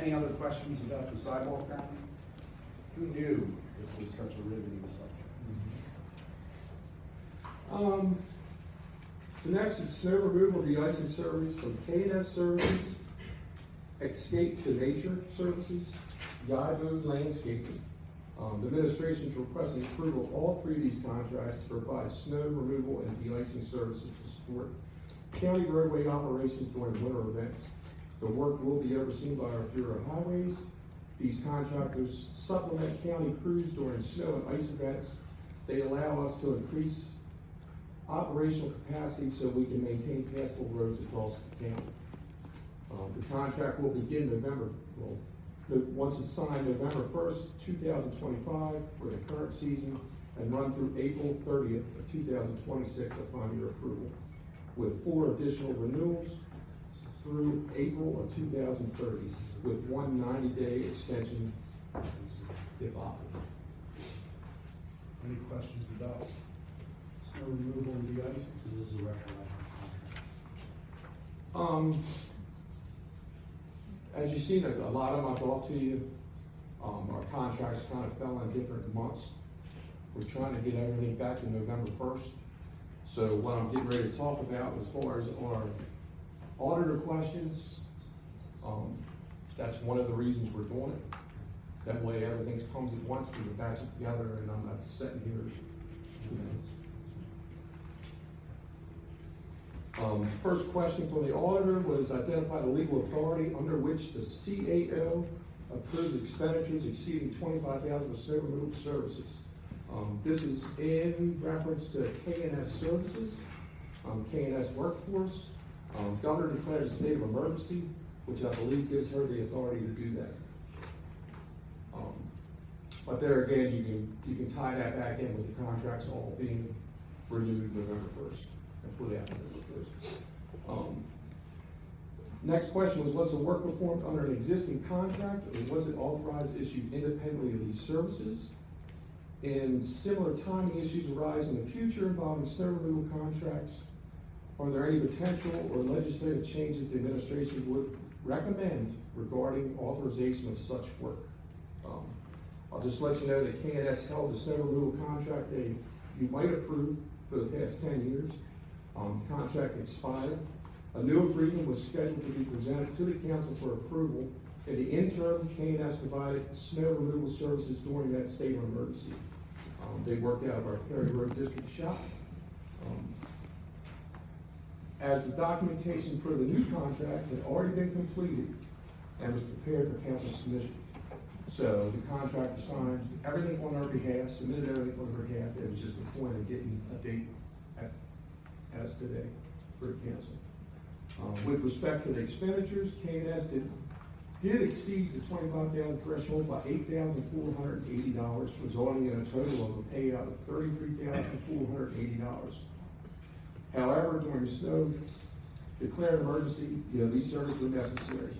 Any other questions about the sidewalk down? Who knew this was such a riveting subject? The next is snow removal de-icing service from K&S Services, Escape to Nature Services, Yaibu Landscaping. The administration is requesting approval of all three of these contracts to provide snow removal and de-icing services to support county roadway operations during winter events. The work will be overseen by our Bureau of Highways. These contractors supplement county crews during snow and ice events. They allow us to increase operational capacity so we can maintain passable roads across the county. The contract will begin once it's signed, November 1st, 2025 for the current season and run through April 30th of 2026 upon your approval, with 4 additional renewals through April of 2030, with one 90-day extension if offered. Any questions about snow removal and de-icing? So this is a retroactive contract. As you've seen, a lot of them I brought to you, our contracts kind of fell in different months. We're trying to get everything back to November 1st. So what I'm getting ready to talk about as far as our auditor questions, that's one of the reasons we're doing it. That way everything comes at once, we can batch it together, and I'm not sitting here, you know. First question from the auditor was identify the legal authority under which the CAO approves expenditures exceeding $25,000 for snow removal services. This is in reference to K&S Services, K&S Workforce. Governor declared a state of emergency, which I believe gives her the authority to do that. But there again, you can tie that back in with the contracts all being renewed November 1st and put out November 1st. Next question was the work performed under an existing contract, or was it authorized issued independently of these services? And similar timing issues arise in the future involving snow removal contracts. Are there any potential or legislative changes the administration would recommend regarding authorization of such work? I'll just let you know that K&S held the snow removal contract you might approve for the past 10 years. Contract expired. A new agreement was scheduled to be presented to the council for approval. In the interim, K&S provided snow removal services during that state of emergency. They worked out of our Perry Road District shop. As the documentation for the new contract had already been completed and was prepared for council submission. So the contractor signed everything on our behalf, submitted everything on our behalf. It was just a point of getting a date as today for the council. With respect to the expenditures, K&S did exceed the $25,000 threshold by $8,480, resulting in a total of a payout of $33,480. However, during the snow declared emergency, these services were necessary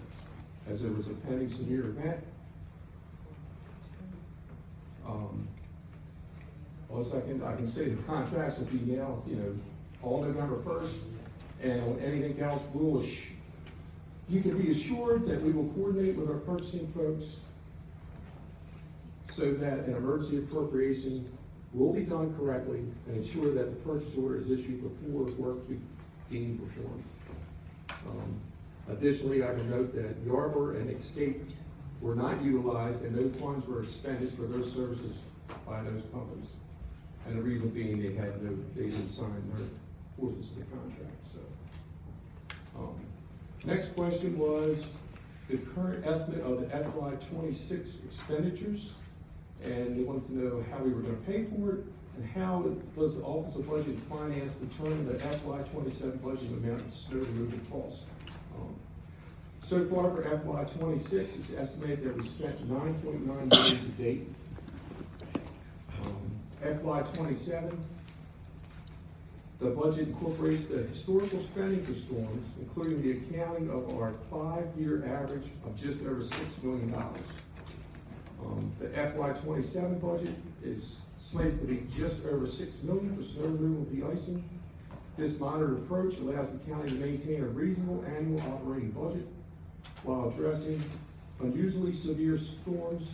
as there was a pending severe event. Also, I can say the contracts will be now, all November 1st, and on anything else, you can be assured that we will coordinate with our purchasing folks so that an emergency appropriation will be done correctly and ensure that the purchase order is issued before work being performed. Additionally, I can note that Yarborough and Escape were not utilized and no funds were expended for those services by those companies. And the reason being they didn't sign their portions of the contract. So, next question was the current estimate of the FY26 expenditures, and they wanted to know how we were going to pay for it and how does the Office of Budget and Finance determine the FY27 budget amount of snow removal costs. So far for FY26, it's estimated that we spent $9.9 million to date. FY27, the budget incorporates the historical spending for storms, including the accounting of our 5-year average of just over $6 million. The FY27 budget is slated to be just over $6 million for snow removal and de-icing. This moderate approach allows the county to maintain a reasonable annual operating budget while addressing unusually severe storms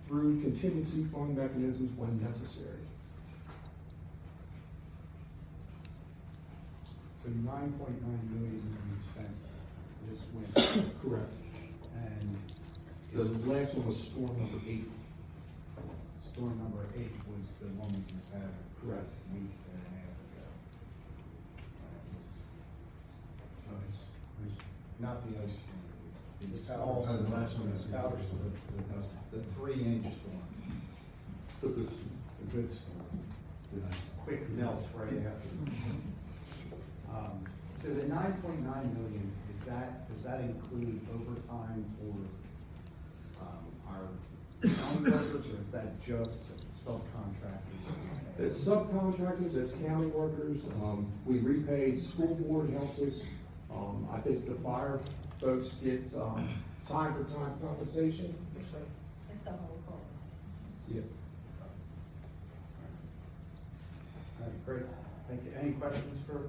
through contingency fund mechanisms when necessary. So 9.9 million is being spent this winter, Correct. and The last one was storm number 8. storm number 8 was the one we just had Correct. a week and a half ago. That was, not the ice storm. It was also the last one was the powder the 3-inch storm, The good the good storm, the quick melt right after. So the 9.9 million, does that include overtime for our county workers, or is that just subcontractors? It's subcontractors, it's county workers, we repaid, school board helps us. I think the fire folks get, time for time compensation. It's the whole call. Yeah. All right, great, thank you. Any questions for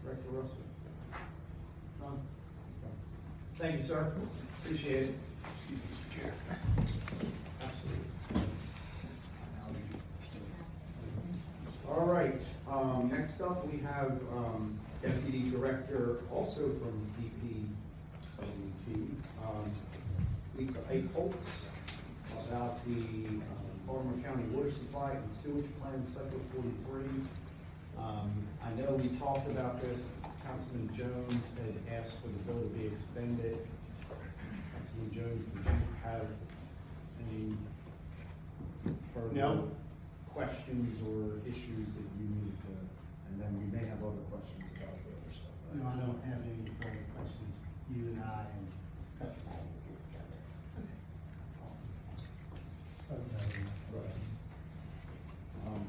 Director Russell? None? Thank you, sir, appreciate it. Excuse me, Mr. Chair. Absolutely. All right, next up, we have Deputy Director, also from DPWT, Lisa Eichholz, about the Baltimore County Water Supply and Sewage Plan, Cycle 43. I know we talked about this, Councilman Jones had asked for the bill to be extended. Councilman Jones, did you have any further questions or issues that you need to, and then we may have other questions about the other stuff. right? No, I don't have any further questions. You and I and Patrick will get together.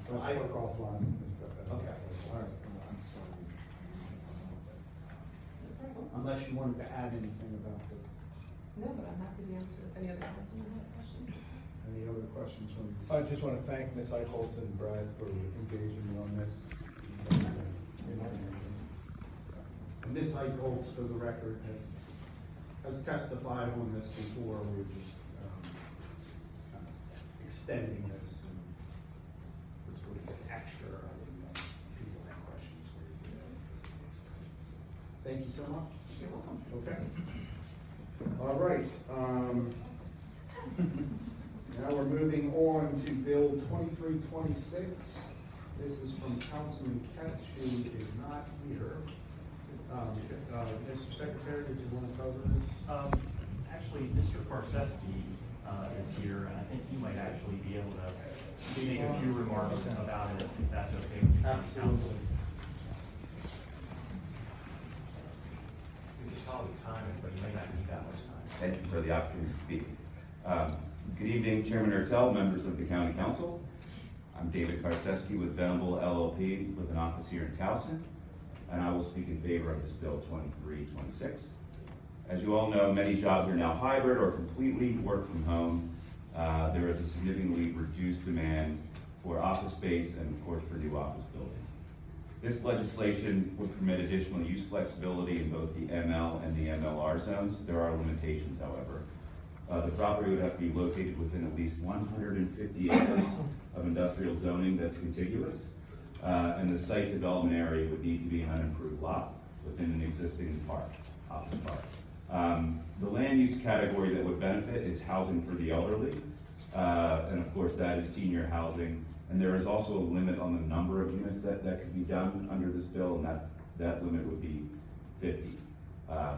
But I work offline and stuff. Okay, all right, I'm sorry. Unless you wanted to add anything about the, No, but I'm happy to answer if any other councilmen have questions. any other questions from? I just want to thank Ms. Eichholz and Brad for engaging me on this. And Ms. Eichholz, for the record, has testified on this before. We're just extending this, and this would be extra. I didn't know if people have questions for you today. Thank you so much. You're welcome. Okay. All right. Now we're moving on to Bill 2326. This is from Councilman Ketch, who is not here. Mr. Secretary, did you want to cover this? Actually, Mr. Karseski is here, and I think he might actually be able to make a few remarks about it, if that's okay with the council. We could probably time it, but you may not need that much time. Thank you for the opportunity to speak. Good evening, Chairman Ertel, members of the County Council. I'm David Karseski with Venable LLP with an office here in Towson, and I will speak in favor of this Bill 2326. As you all know, many jobs are now hybrid or completely work from home. There is a significantly reduced demand for office space and, of course, for new office buildings. This legislation would permit additional use flexibility in both the ML and the MLR zones. There are limitations, however. The property would have to be located within at least 150 acres of industrial zoning that's contiguous. And the site development area would need to be an unimproved lot within an existing park, office park. The land use category that would benefit is housing for the elderly. And of course, that is senior housing. And there is also a limit on the number of units that could be done under this bill, and that limit would be 50.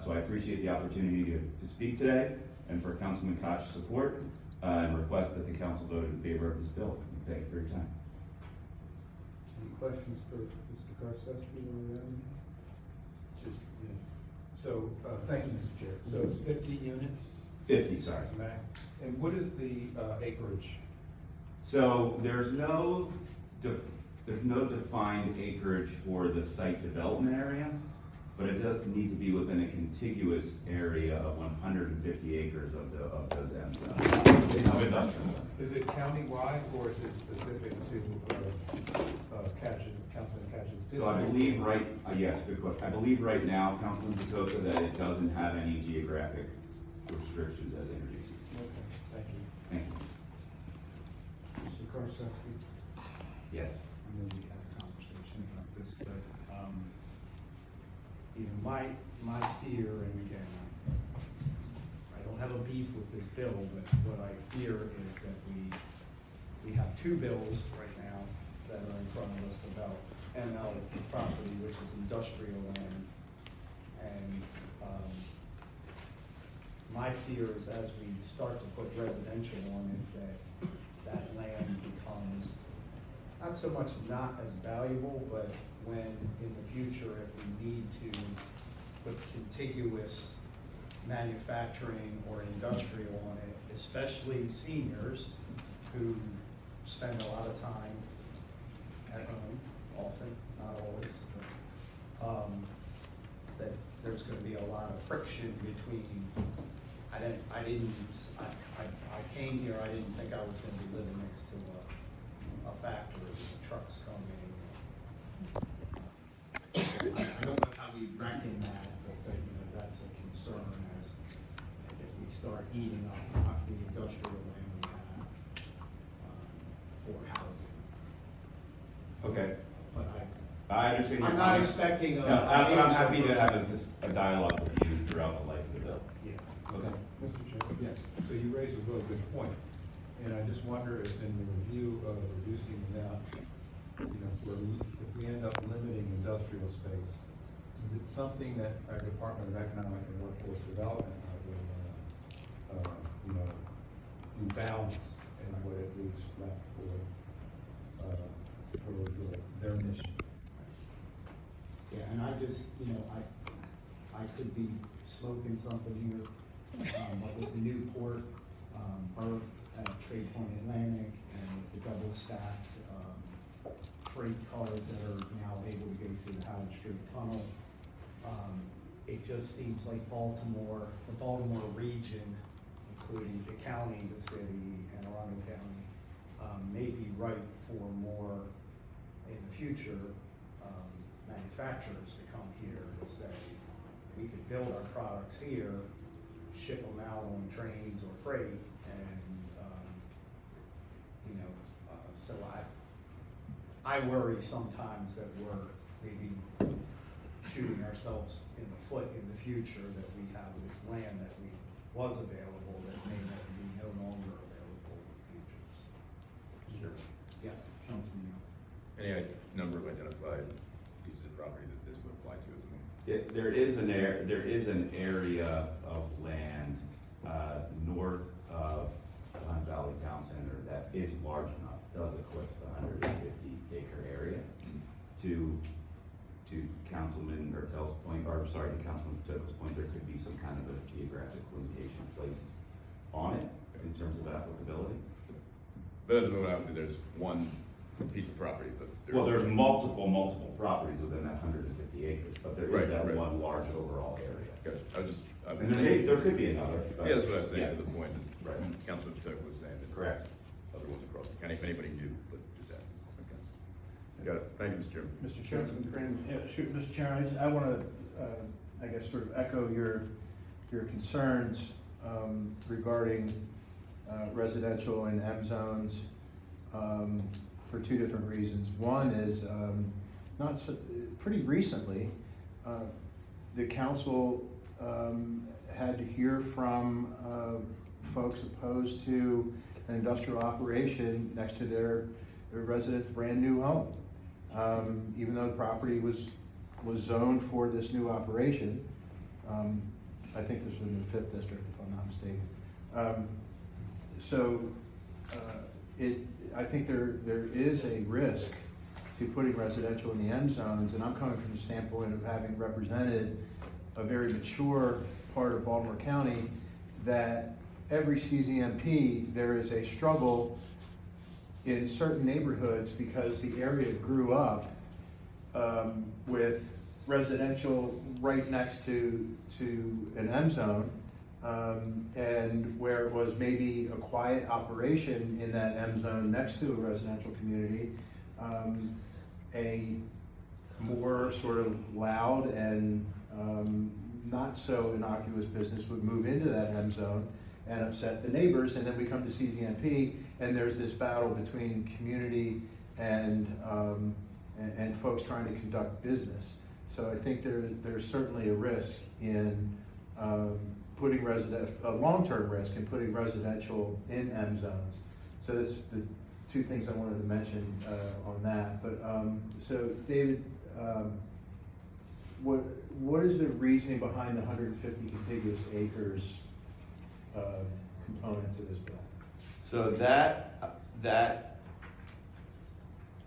So I appreciate the opportunity to speak today and for Councilman Koch's support, and request that the council vote in favor of this bill. Thank you for your time. Any questions for Mr. Karseski or them? Just, yes. So, thank you, Mr. Chair. So it's 50 units? 50, sorry. Max. And what is the acreage? So there's no defined acreage for the site development area, but it does need to be within a contiguous area of 150 acres of those ends. Is it countywide or is it specific to Councilman Catch's? So I believe yes, good question. I believe right now, Councilman Petosa, that it doesn't have any geographic restrictions as introduced. Okay, thank you. Thank you. Mr. Karseski? Yes. I know we had a conversation about this, but, you know, my fear, and again, I don't have a beef with this bill, but what I fear is that we have two bills right now that are in front of us about ML property, which is industrial land. And, my fear is as we start to put residential on it, that land becomes not so much not as valuable, but when in the future, if we need to put contiguous manufacturing or industrial on it, especially seniors who spend a lot of time at home, often, not always, but, that there's gonna be a lot of friction between, I came here, I didn't think I was gonna be living next to a factory, trucks coming. I don't know how we reckon that, but, you know, that's a concern as if we start eating up the industrial land we have, for housing. Okay. But I understand your I'm not comments. expecting a. No, but I'm happy to have a dialogue with you throughout the life of the bill. Yeah. Okay. Mr. Chairman? Yes. So you raise a really good point, and I just wonder if in the review of reducing the amount, you know, if we end up limiting industrial space, is it something that our Department of Economic and Workforce Development will, you know, rebalance and what it leaves left for their mission? Yeah, and I just, you know, I could be smoking something here, but with the new port, berth at Trade Point Atlantic and with the double stacked, freight cars that are now able to go through the Howard Street Tunnel, it just seems like Baltimore, the Baltimore region, including the county, the city, and Arundel County, may be ripe for more in the future, manufacturers to come here and say, we could build our products here, ship them out on trains or freight, and, you know, so I worry sometimes that we're maybe shooting ourselves in the foot in the future, that we have this land that was available that may be no longer available in the future. Sure. Yes, Councilman. Any number of identified pieces of property that this would apply to at the moment? There is an area of land, north of Hunt Valley Town Center that is large enough, does eclipse the 150 acre area. To Councilman Ertel's point, or sorry, to Councilman Toto's point, there could be some kind of a geographic limitation placed on it in terms of applicability. But at the moment, obviously, there's one piece of property, but There's multiple properties within that 150 acres, but there is that Right. one large overall area. Gotcha. And there could be another. but- Yeah, that's what I was saying, Yeah. to the point that Right. Councilman Toto was saying that. Correct. Other ones across the county, if anybody knew, but just that. Okay. Got it. Thank you, Mr. Chairman. Mr. Councilman Crandall. Yeah, shoot, Mr. Chairman, I want to, I guess, sort of echo your concerns regarding residential and M zones for two different reasons. One is, pretty recently, the council had to hear from folks opposed to an industrial operation next to their residents' brand new home. Even though the property was zoned for this new operation. I think this was in the 5th district, if I'm not mistaken. I think there is a risk to putting residential in the M zones, and I'm coming from the standpoint of having represented a very mature part of Baltimore County, that every CZMP, there is a struggle in certain neighborhoods because the area grew up with residential right next to an M zone, and where it was maybe a quiet operation in that M zone next to a residential community, a more sort of loud and not so innocuous business would move into that M zone and upset the neighbors, and then we come to CZMP, and there's this battle between community and folks trying to conduct business. So I think there's certainly a risk in putting a long-term risk in putting residential in M zones. So that's the two things I wanted to mention on that. But so David, what is the reasoning behind the 150 contiguous acres component to this bill? So that,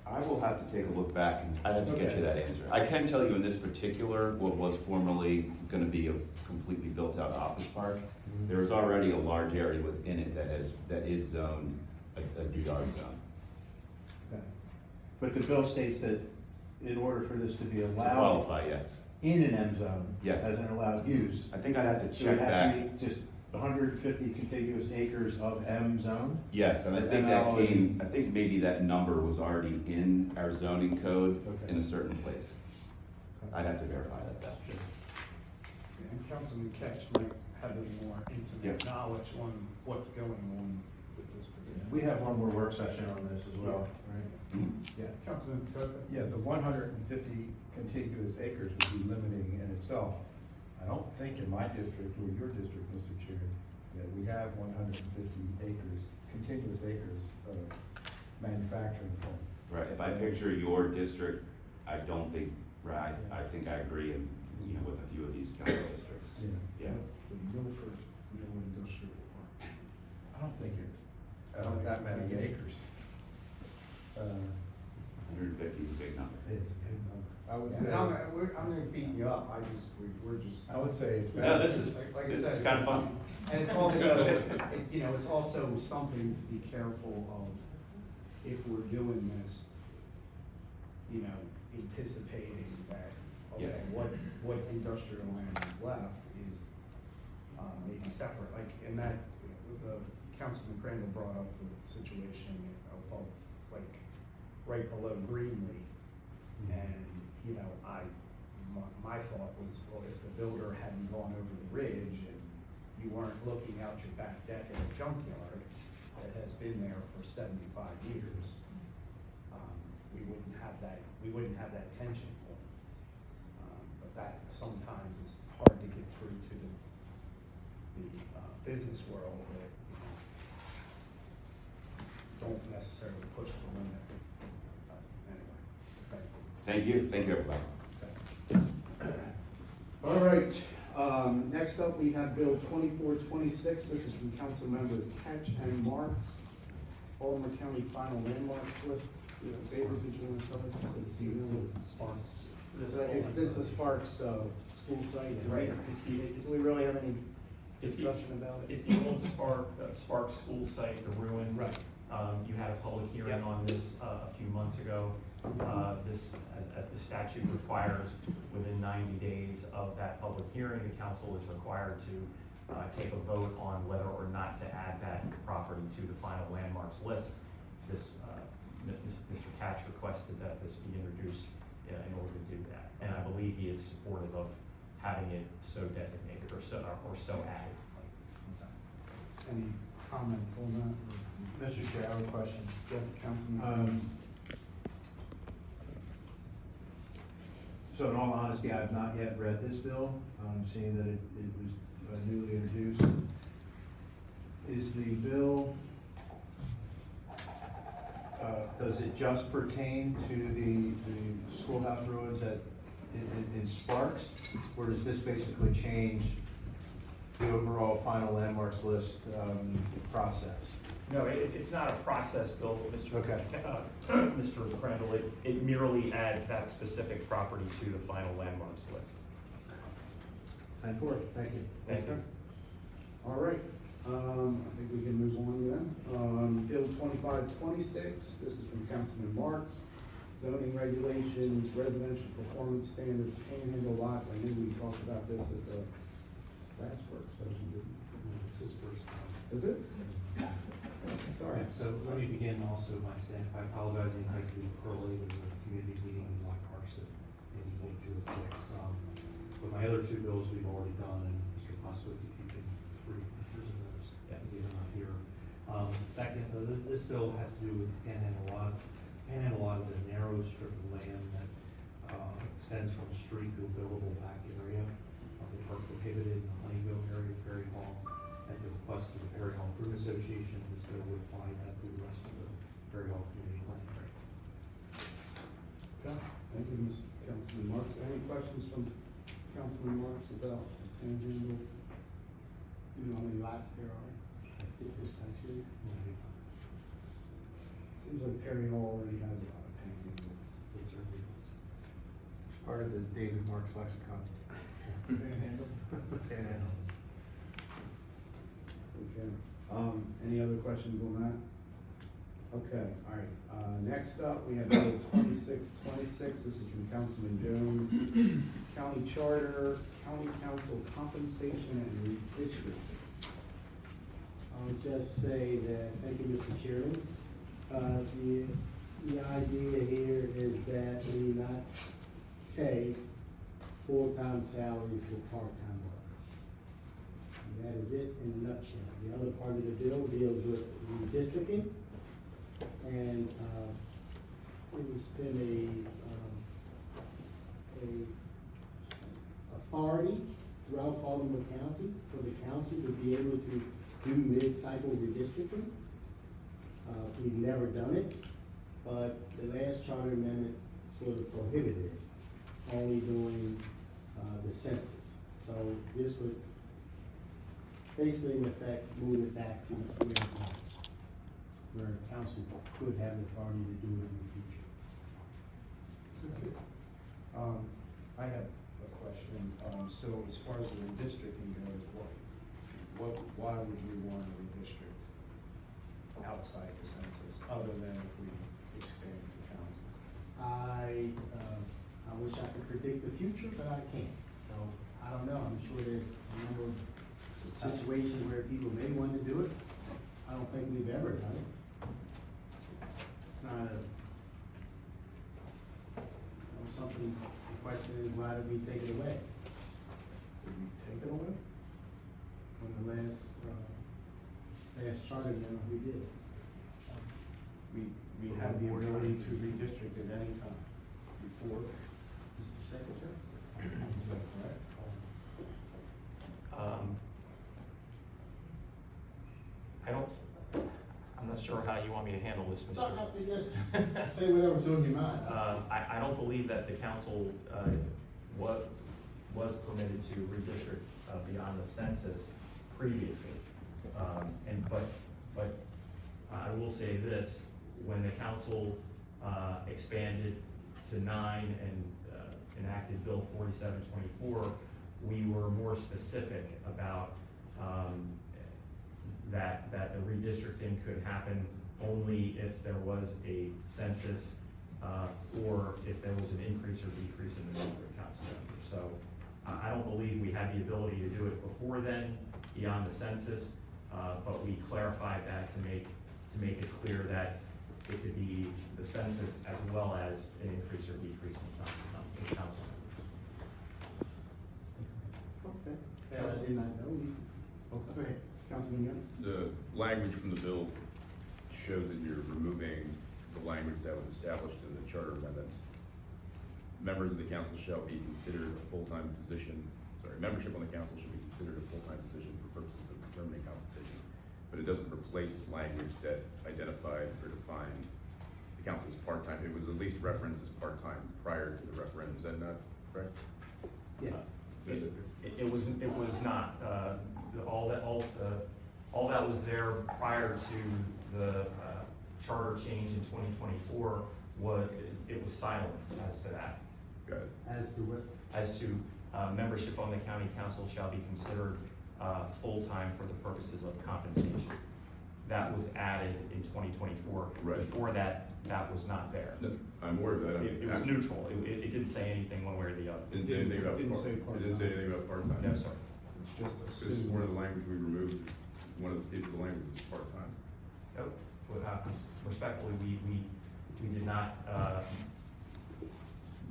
I will have to take a look back and I'd have to get you that answer. I can tell you in this particular, what was formerly gonna be a completely built-out office park, there is already a large area within it that is zoned a DR zone. Okay. But the bill states that in order for this to be To allowed qualify, yes. in an M zone Yes. as an allowed use, I think I'd have to so it check have back. to be just 150 contiguous acres of M zone? Yes, and I think I think maybe that number was already in our zoning code Okay. in a certain place. I'd have to verify that, though. Yeah, and Councilman Ketch might have a more intimate Yeah. knowledge on what's going on with this particular. We have one more work session on this as well, right? Mhm. Yeah. Councilman Coca? Yeah, the 150 contiguous acres would be limiting in itself. I don't think in my district or your district, Mr. Chair, that we have 150 acres, contiguous acres of manufacturing zone. Right, if I picture your district, I don't think, right, I think I agree in, with a few of these county districts. Yeah. Yeah. Milford, no industrial park. I don't think it's that many acres. 150 is a big number. It's a big number. I would Yeah, say, I'm gonna beat you up, we're just. I would say. it's No, this is, Like I this is said, kind of fun. And it's also, it's also something to be careful of if we're doing this, anticipating that, okay, Yes. what industrial land is left is, maybe separate, like, and that, the Councilman Crandall brought up the situation of, like, right below Greenlee. And, my thought was, well, if the builder hadn't gone over the ridge and you weren't looking out your back deck at a junkyard that has been there for 75 years, we wouldn't have that tension point. But that sometimes is hard to get through to the business world that, don't necessarily push the limit. But anyway, Thank you, everybody. all right, next up, we have Bill 2426. This is from council members Ketch and Marks. Baltimore County final landmarks list. David, did you want to start? Sparks. It's a Sparks, school site, right? Do we really have any discussion about it? It's the old Spark school site, the ruins. Right. You had a public hearing on this a few months ago. This, as the statute requires, within 90 days of that public hearing, the council is required to take a vote on whether or not to add that property to the final landmarks list. This, Mr. Catch requested that this be introduced in order to do that. And I believe he is supportive of having it so designated or so added. Any comments on that? Mr. Chair, I have a question. Yes, Councilman. So in all honesty, I have not yet read this bill, seeing that it was newly introduced. Is the bill, does it just pertain to the schoolhouse ruins in Sparks? Or does this basically change the overall final landmarks list process? No, it's not a process bill, Mr. Okay. Mr. Crandall. It merely adds that specific property to the final landmarks list. 10-4, thank you. Thank you. All right, I think we can move on then. Bill 2526, this is from Councilman Marks. Zoning regulations, residential performance standards, panhandle lots. I knew we talked about this at the last work session, didn't we? This is first time. Is it? Sorry. So let me begin also by saying, I apologize, I had to be early, there was a community meeting in White Marsh that maybe went to the 6. But my other two bills we've already done, and Mr. Muswick, if you can brief members of those, Yes. because I'm not here. Second, this bill has to do with Panhandle lots. Panhandle lot is a narrow strip of land that extends from a street to a buildable back area. They are prohibited in the Honeyville area of Ferry Hall. At the request of the Ferry Hall Improvement Association, this bill would apply that to the rest of the Ferry Hall community plan area. Okay, thank you, Mr. Councilman Marks. Any questions from Councilman Marks about Panhandle? You know how many lots there are? This country? Seems like Perry Hall already has a lot of Panhandle. It certainly is. Part of the David Marks lexicon. Panhandle? Panhandle. Okay, any other questions on that? Okay, all right, next up, we have Bill 2626, this is from Councilman Jones. County Charter, County Council Compensation and Redistricting. I would just say that, thank you, Mr. Chairman. The idea here is that we not pay full-time salary for part-time work. And that is it in a nutshell. The other part of the bill deals with redistricting. And, it has been a authority throughout Baltimore County for the council to be able to do mid-cycle redistricting. We've never done it, but the last charter amendment sort of prohibited it, only doing, the census. So this would basically in effect move it back to where it was, where council could have the authority to do it in the future. I have a question, so as far as the redistricting goes, why would we want to redistrict outside the census, other than if we expand the council? I wish I could predict the future, but I can't. So, I don't know, I'm sure there's a number of situations where people may want to do it. I don't think we've ever done it. It's not a, something, the question is, why did we take it away? Did we take it away? When the last charter amendment we did. We have the ability to redistrict at any time before. Mr. Secretary? Is that correct? I'm not sure how you want me to handle this, Mr. Don't have to just say whatever's on your mind. I don't believe that the council, was permitted to redistrict, beyond the census previously. But I will say this, when the council, expanded to 9 and, enacted Bill 4724, we were more specific about, that the redistricting could happen only if there was a census, or if there was an increase or decrease in the number of council members. So, I don't believe we had the ability to do it before then, beyond the census, but we clarified that to make it clear that it could be the census as well as an increase or decrease in council members. Okay. That I did not know. Go ahead. Councilman Young? The language from the bill shows that you're removing the language that was established in the charter amendments. Members of the council shall be considered a full-time position, membership on the council should be considered a full-time position for purposes of determining compensation. But it doesn't replace language that identified or defined the council as part-time. It was at least referenced as part-time prior to the referendum. Is that not correct? Yes. It was not, all that was there prior to the, charter change in 2024 it was silent as to that. Got it. As to what? As to, membership on the county council shall be considered, full-time for the purposes of compensation. That was added in 2024. Right. Before that was not there. No, I'm aware of that. It was neutral. It didn't say anything one way or the other. Didn't say anything about Didn't say part-time. It didn't say anything about part-time. No, sir. It's just This is one of the language we removed. One of the pieces of the language was part-time. Nope. Respectfully, we did not,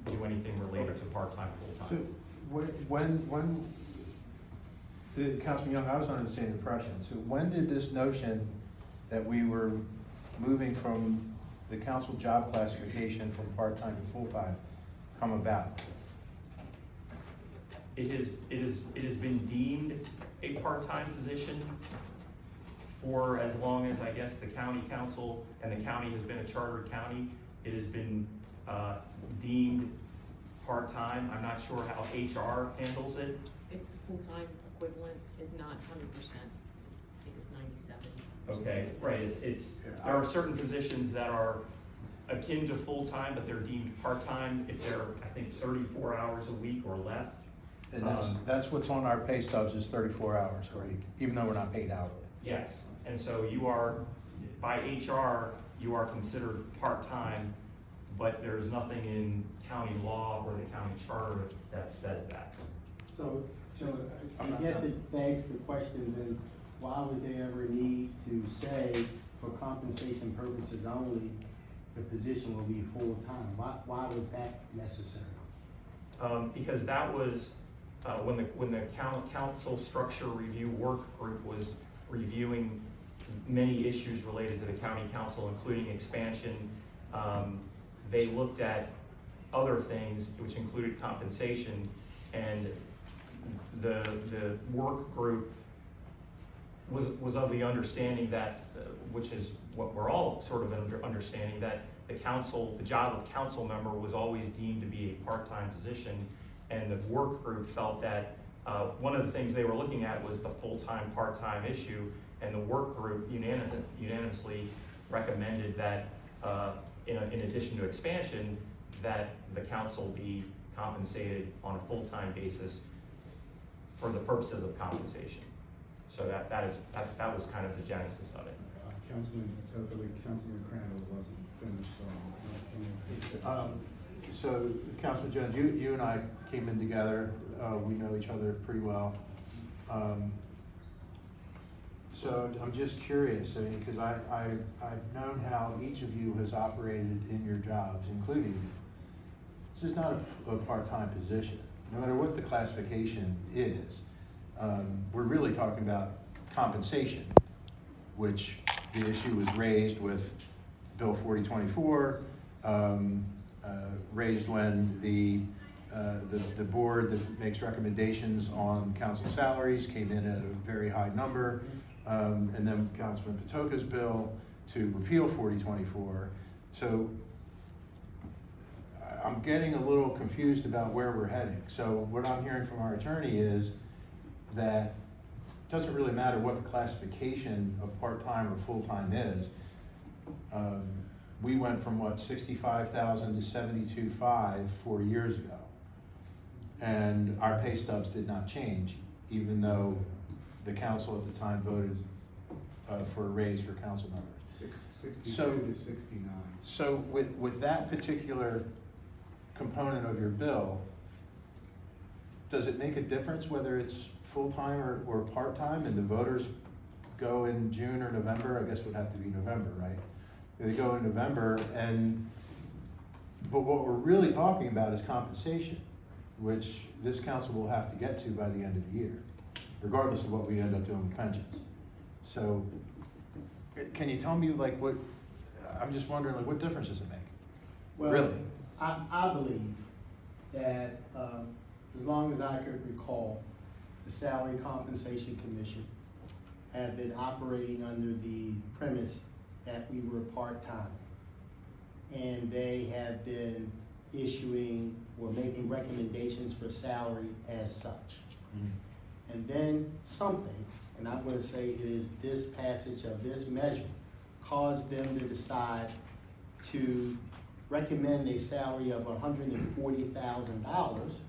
do anything related to part-time, full-time. when, Councilman Young, I was under the same impression, so when did this notion that we were moving from the council job classification from part-time to full-time come about? It has been deemed a part-time position for as long as, I guess, the county council and the county has been a chartered county. It has been deemed part-time. I'm not sure how HR handles it. It's full-time equivalent is not 100%, I think it's 97. Okay, right, there are certain positions that are akin to full-time, but they're deemed part-time if they're, I think, 34 hours a week or less. And that's what's on our pay stubs is 34 hours a week, even though we're not paid hourly. Yes, and so you are, by HR, you are considered part-time, but there's nothing in county law or the county charter that says that. So I guess it begs the question then, why was there ever a need to say for compensation purposes only, the position will be full-time? Why was that necessary? Because that was, when the council structure review work group was reviewing many issues related to the county council, including expansion, they looked at other things, which included compensation, and the work group was of the understanding that, which is what we're all sort of understanding, that the job of council member was always deemed to be a part-time position, and the work group felt that one of the things they were looking at was the full-time, part-time issue, and the work group unanimously recommended that in addition to expansion, that the council be compensated on a full-time basis for the purposes of compensation. So that was kind of the genesis of it. Councilman, Councilman Crandall wasn't finished, so. So, Councilman Jones, you and I came in together, we know each other pretty well. So I'm just curious, I mean, because I've known how each of you has operated in your jobs, including, this is not a part-time position. No matter what the classification is, we're really talking about compensation, which the issue was raised with Bill 4024, raised when the board that makes recommendations on council salaries came in at a very high number, and then Councilman Patoka's bill to repeal 4024. So I'm getting a little confused about where we're heading. So what I'm hearing from our attorney is that it doesn't really matter what the classification of part-time or full-time is. We went from what, 65,000 to 72.5 4 years ago. And our pay stubs did not change, even though the council at the time voted for a raise for council members. 62 So- to 69. So with that particular component of your bill, does it make a difference whether it's full-time or part-time, and the voters go in June or November? I guess it would have to be November, right? They go in November, but what we're really talking about is compensation, which this council will have to get to by the end of the year, regardless of what we end up doing with pensions. So, can you tell me, like, what, I'm just wondering, like, what difference does it make? Well, Really? I believe that, as long as I could recall, the Salary Compensation Commission had been operating under the premise that we were part-time. And they have been issuing or making recommendations for salary as such. And then something, and I'm gonna say it is this passage of this measure, caused them to decide to recommend a salary of $140,000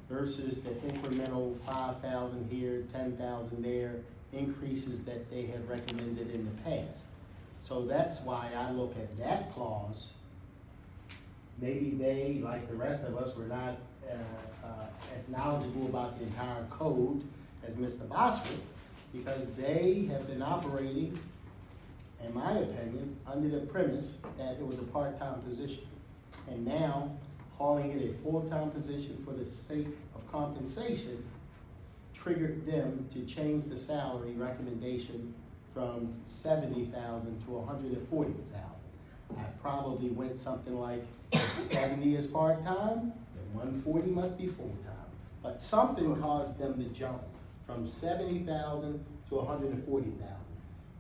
versus the incremental 5,000 here, 10,000 there, increases that they had recommended in the past. So that's why I look at that clause. Maybe they, like the rest of us, were not as knowledgeable about the entire code as Mr. Bosworth, because they have been operating, in my opinion, under the premise that it was a part-time position. And now, calling it a full-time position for the sake of compensation triggered them to change the salary recommendation from 70,000 to 140,000. I probably went something like, if 70 is part-time, then 140 must be full-time. But something caused them to jump from 70,000 to 140,000.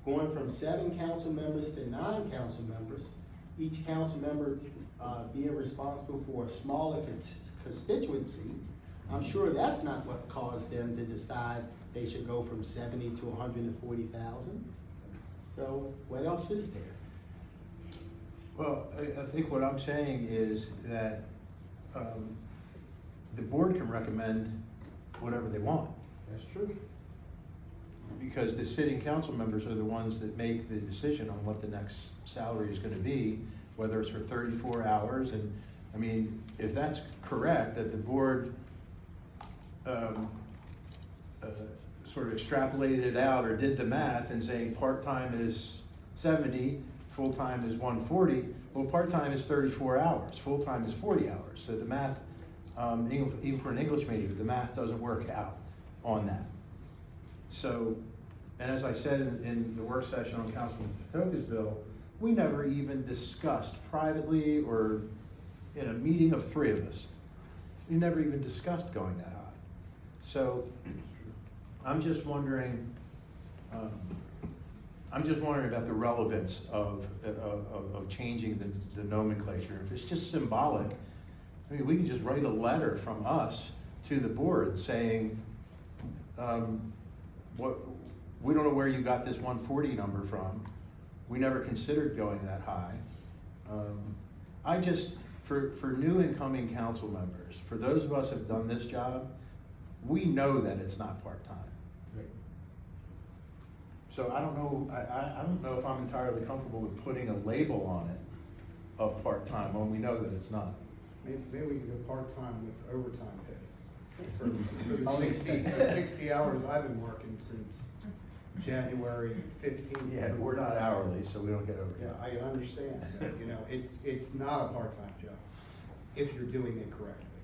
Going from 7 council members to 9 council members, each council member being responsible for a smaller constituency, I'm sure that's not what caused them to decide they should go from 70 to 140,000. So what else is there? Well, I think what I'm saying is that the board can recommend whatever they want, That's true. because the sitting council members are the ones that make the decision on what the next salary is gonna be, whether it's for 34 hours, and, I mean, if that's correct, that the board sort of extrapolated it out or did the math and saying part-time is 70, full-time is 140, well, part-time is 34 hours, full-time is 40 hours. So the math, even for an English major, the math doesn't work out on that. So, and as I said in the work session on Councilman Patoka's bill, we never even discussed privately or in a meeting of 3 of us, we never even discussed going that high. So, I'm just wondering about the relevance of changing the nomenclature. If it's just symbolic, I mean, we can just write a letter from us to the board saying, we don't know where you got this 140 number from. We never considered going that high. I just, for new incoming council members, for those of us who have done this job, we know that it's not part-time. So I don't know, I don't know if I'm entirely comfortable with putting a label on it of part-time when we know that it's not. Maybe we can go part-time with overtime pay. For the 60 hours I've been working since January 15th. Yeah, but we're not hourly, so we don't get Yeah, overtime. I understand, but, you know, it's not a part-time job, if you're doing it correctly.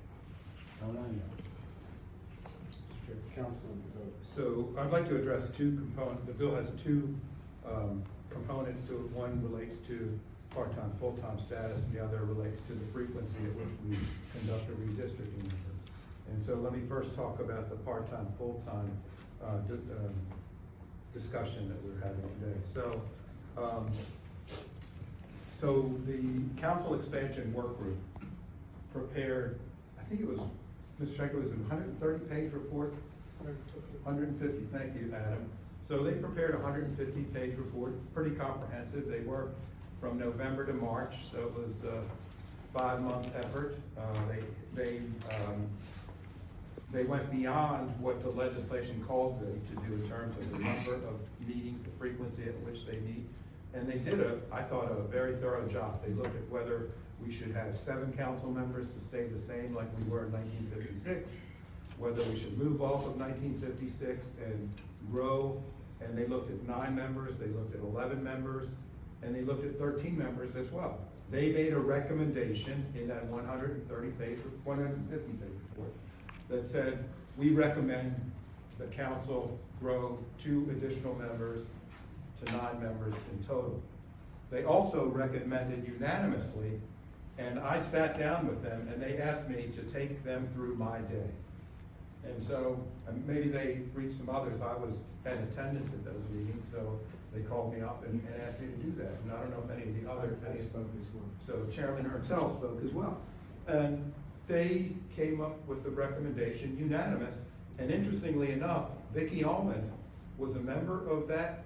Don't I know? Councilman Vogt. So I'd like to address 2 components. The bill has 2 components to it. One relates to part-time, full-time status, and the other relates to the frequency at which we conduct a redistricting effort. And so let me first talk about the part-time, full-time discussion that we're having today. So the council expansion work group prepared, I think it was, Mr. Schenker, was it a 130-page report? 150, thank you, Adam. So they prepared a 150-page report, pretty comprehensive. They worked from November to March, so it was a 5-month effort. They went beyond what the legislation called them to do in terms of the number of meetings, the frequency at which they meet. And they did I thought, a very thorough job. They looked at whether we should have 7 council members to stay the same like we were in 1956, whether we should move off of 1956 and grow. And they looked at 9 members, they looked at 11 members, and they looked at 13 members as well. They made a recommendation in that 150-page report that said, we recommend the council grow 2 additional members to 9 members in total. They also recommended unanimously, and I sat down with them and they asked me to take them through my day. And so, and maybe they reached some others. I was in attendance at those meetings, so they called me up and asked me to do that. And I don't know if any of the other, I spoke as well. so Chairman Hertel spoke as well. And they came up with the recommendation unanimous. And interestingly enough, Vicki Allman was a member of that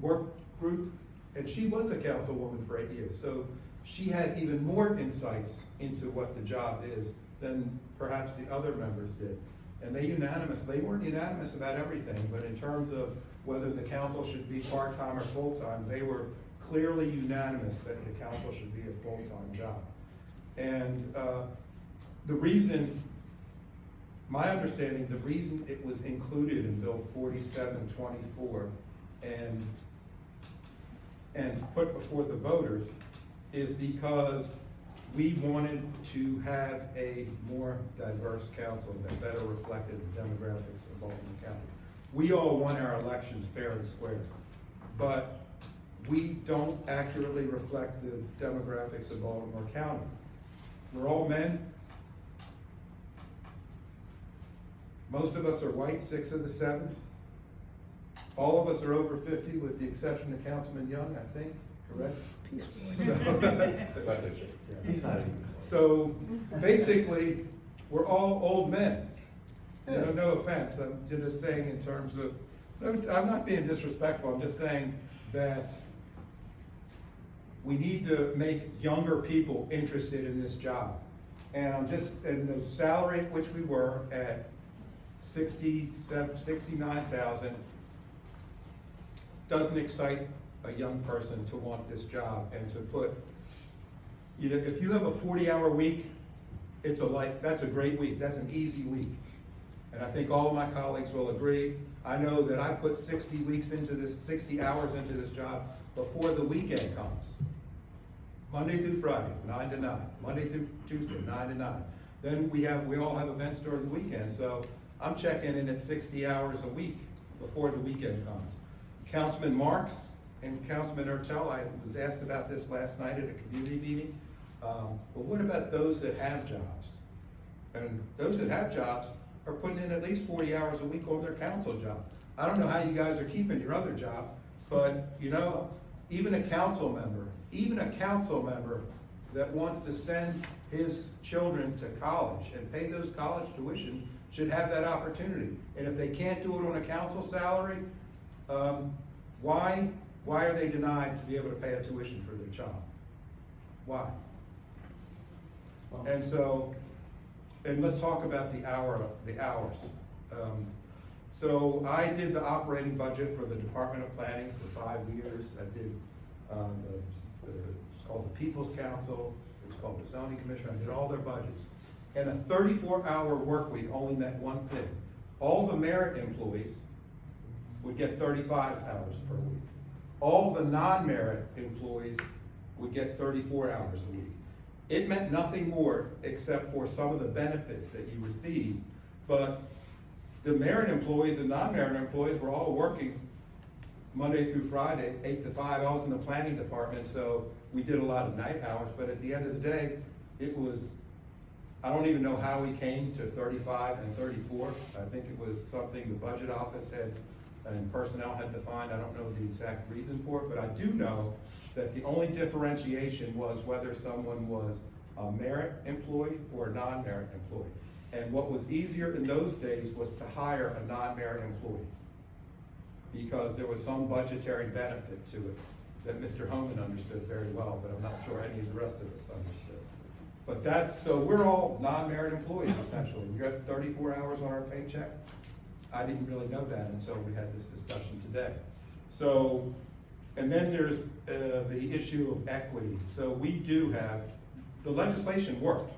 work group, and she was a councilwoman for 8 years. So she had even more insights into what the job is than perhaps the other members did. And they weren't unanimous about everything, but in terms of whether the council should be part-time or full-time, they were clearly unanimous that the council should be a full-time job. And the reason, my understanding, the reason it was included in Bill 4724 and put before the voters is because we wanted to have a more diverse council that better reflected the demographics of Baltimore County. We all want our elections fair and square, but we don't accurately reflect the demographics of Baltimore County. We're all men. Most of us are white, 6 of the 7. All of us are over 50, with the exception of Councilman Young, I think, correct? So basically, we're all old men. You know, no offense, I'm just saying in terms of, I'm not being disrespectful, I'm just saying that we need to make younger people interested in this job. And the salary at which we were at 69,000 doesn't excite a young person to want this job and to put, you know, if you have a 40-hour week, that's a great week, that's an easy week. And I think all of my colleagues will agree. I know that I put 60 hours into this job before the weekend comes. Monday through Friday, 9 to 9. Monday through Tuesday, 9 to 9. Then we all have events during the weekend, so I'm checking in at 60 hours a week before the weekend comes. Councilman Marks and Councilman Ertel, I was asked about this last night at a community meeting. But what about those that have jobs? And those that have jobs are putting in at least 40 hours a week on their council job. I don't know how you guys are keeping your other job, but you know, even a council member that wants to send his children to college and pay those college tuition should have that opportunity. And if they can't do it on a council salary, why are they denied to be able to pay a tuition for their child? Why? And so, and let's talk about the hours. So I did the operating budget for the Department of Planning for 5 years. I did, it's called the People's Council, it's called the Zoning Commission. I did all their budgets. And a 34-hour work week only meant one thing. All the merit employees would get 35 hours per week. All the non-merit employees would get 34 hours a week. It meant nothing more except for some of the benefits that you receive, but the merit employees and non-merit employees were all working Monday through Friday, 8 to 5. I was in the planning department, so we did a lot of night hours, but at the end of the day, it was, I don't even know how we came to 35 and 34. I think it was something the budget office had and personnel had defined. I don't know the exact reason for it, but I do know that the only differentiation was whether someone was a merit employee or a non-merit employee. And what was easier in those days was to hire a non-merit employee because there was some budgetary benefit to it that Mr. Homan understood very well, but I'm not sure any of the rest of us understood. But so we're all non-merit employees essentially. We got 34 hours on our paycheck. I didn't really know that until we had this discussion today. So, and then there's the issue of equity. So we do have, the legislation worked.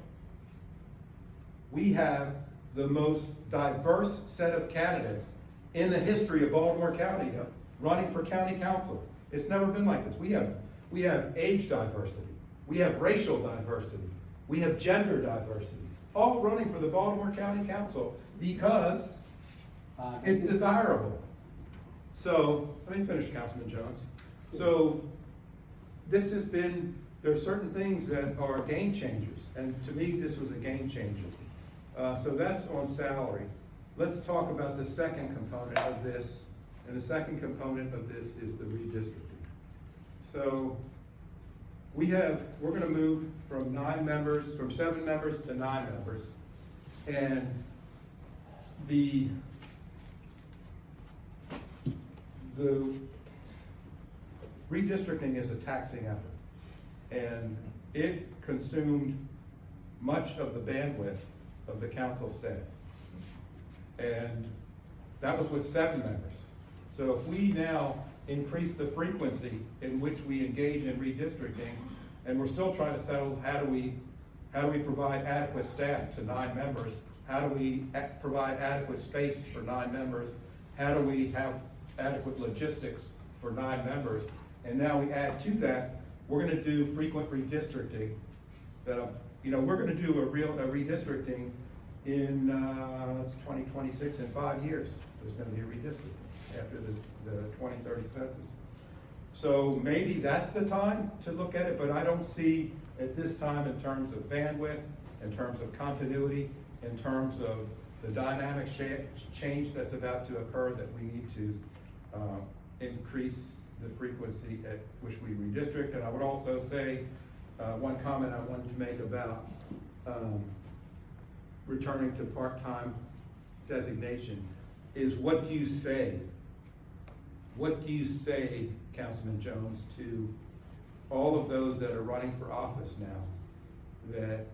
We have the most diverse set of candidates in the history of Baltimore County running for county council. It's never been like this. We have age diversity. We have racial diversity. We have gender diversity, all running for the Baltimore County Council because it's desirable. So, let me finish, Councilman Jones. So, this has been, there are certain things that are game changers, and to me, this was a game changer. So that's on salary. Let's talk about the second component of this, and the second component of this is the redistricting. So, we're gonna move from 7 members to 9 members, and the redistricting is a taxing effort, and it consumed much of the bandwidth of the council staff. And that was with 7 members. So if we now increase the frequency in which we engage in redistricting, and we're still trying to settle how do we provide adequate staff to 9 members, how do we provide adequate space for 9 members, how do we have adequate logistics for 9 members, and now we add to that, we're gonna do frequent redistricting that, we're gonna do a redistricting in, 2026, in 5 years. There's gonna be a redistricting after the 2030 census. So maybe that's the time to look at it, but I don't see at this time in terms of bandwidth, in terms of continuity, in terms of the dynamic change that's about to occur, that we need to increase the frequency at which we redistrict. And I would also say, one comment I wanted to make about returning to part-time designation is, what do you say? What do you say, Councilman Jones, to all of those that are running for office now, that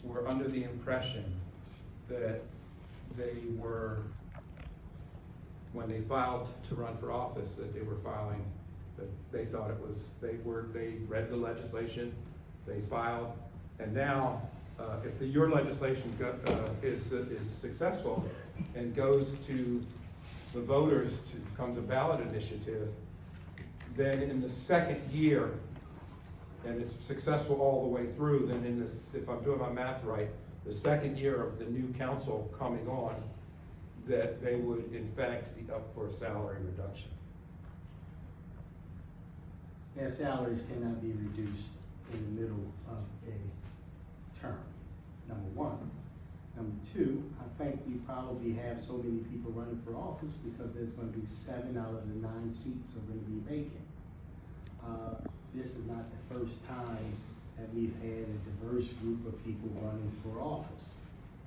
were under the impression that they were, when they filed to run for office, that they were filing, that they thought it was, they read the legislation, they filed, and now, if your legislation is successful and goes to the voters, becomes a ballot initiative, then in the second year, and it's successful all the way through, then in this, if I'm doing my math right, the second year of the new council coming on, that they would in fact be up for a salary reduction. Their salaries cannot be reduced in the middle of a term, number one. Number two, I think we probably have so many people running for office because there's gonna be 7 out of the 9 seats are gonna be vacant. This is not the first time that we've had a diverse group of people running for office.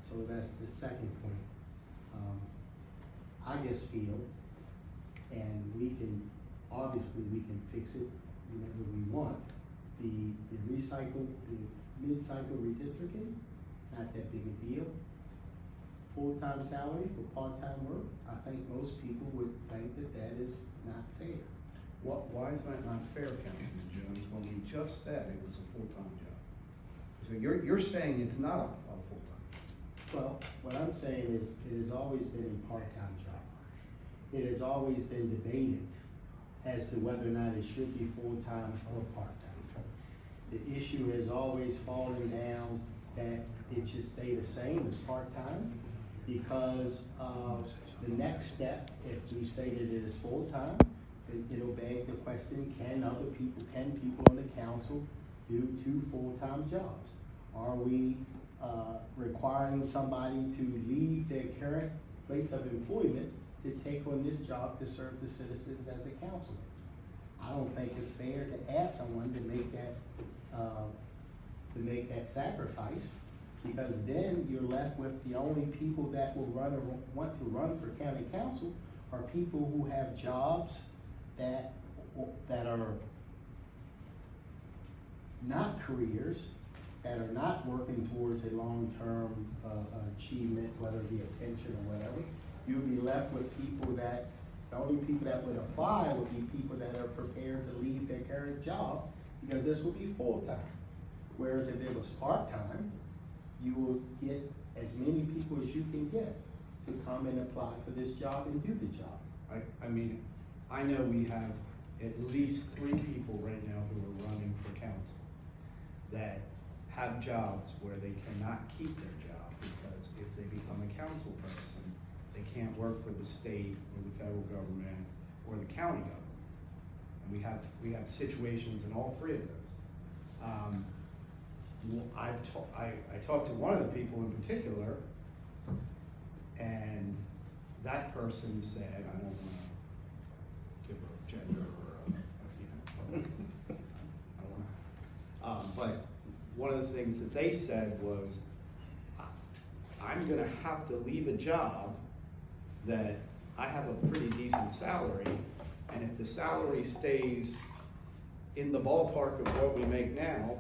So that's the second point. I just feel, and obviously we can fix it whenever we want, the mid-cycle redistricting, not that big a deal. Full-time salary for part-time work, I think most people would think that that is not fair. Why is that not fair, Councilman Jones, when we just said it was a full-time job? So you're saying it's not a full-time? Well, what I'm saying is, it has always been a part-time job. It has always been debated as to whether or not it should be full-time or part-time. The issue has always fallen down that it should stay the same as part-time, because the next step, if we say that it is full-time, it'll beg the question, can people on the council do 2 full-time jobs? Are we requiring somebody to leave their current place of employment to take on this job to serve the citizens as a councilman? I don't think it's fair to ask someone to make that sacrifice, because then you're left with the only people that will want to run for county council are people who have jobs that are not careers, that are not working towards a long-term achievement, whether it be a pension or whatever. You'll be left with people that, the only people that would apply would be people that are prepared to leave their current job, because this will be full-time. Whereas if it was part-time, you will get as many people as you can get to come and apply for this job and do the job. I mean, I know we have at least 3 people right now who are running for council that have jobs where they cannot keep their job, because if they become a council person, they can't work for the state or the federal government or the county government. And we have situations in all 3 of those. I talked to one of the people in particular, and that person said, I don't want to give her a gender or I don't want to, but one of the things that they said was, I'm gonna have to leave a job that I have a pretty decent salary, and if the salary stays in the ballpark of what we make now,